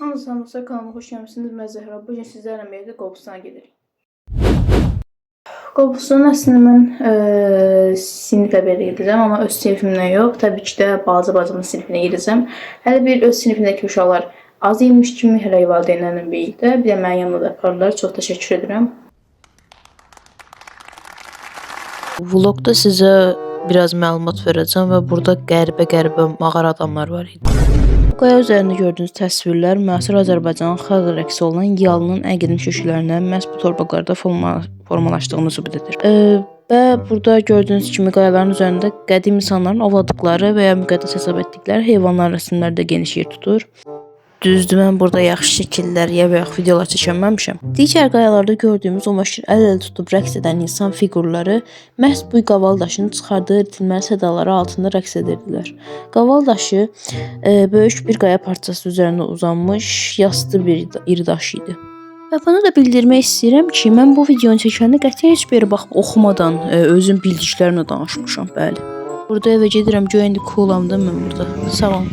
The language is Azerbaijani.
Hamınıza kanalıma xoş gəlmisiniz. Mən Zəhra. Bugün sizlərlə birlikdə Qobustana gedirik. Qobustanın əslində mən siniflə belə gedəcəm, amma öz sinifimlə yox. Təbii ki də balaca bacımın sinifinə gedəcəm. Hələ bir öz sinifindəki uşaqlar az imiş kimi hələ valideynlərlə birlikdə. Bir də mənim yanımda da apardılar. Çox təşəkkür edirəm. Vlogda sizə biraz məlumat verəcəm və burada qəribə mağara adamlar var idi. Qaya üzərində gördüyünüz təsvirlər müasir Azərbaycanın xalq rəqsi olan yalının əqidin şüşələrindən məhz bu torpaqlarda formalaşdığını sübut edir. Və burada gördüyünüz kimi qayaların üzərində qədim insanların ovladıqları və ya müqəddəs hesab etdikləri heyvanlar rəsmləri də geniş yer tutur. Düzdür, mən burada yaxşı şəkillər ya və yaxud videolar çəkməmişəm. Digər qayalarda gördüyümüz o məşhur əl-ələ tutub rəqs edən insan fiqurları məhz bu qaval daşının çıxardığı ritimli sədaları altında rəqs edirdilər. Qaval daşı böyük bir qaya parçası üzərində uzanmış yastı bir iri daş idi. Və bunu da bildirmək istəyirəm ki, mən bu videonu çəkəndə qətiyyən heç bir yere baxıb oxumadan özüm bildiklərimlə danışmışam, bəli. Burada evə gedirəm, göyə indi coolamda mən burada. Sağ olun.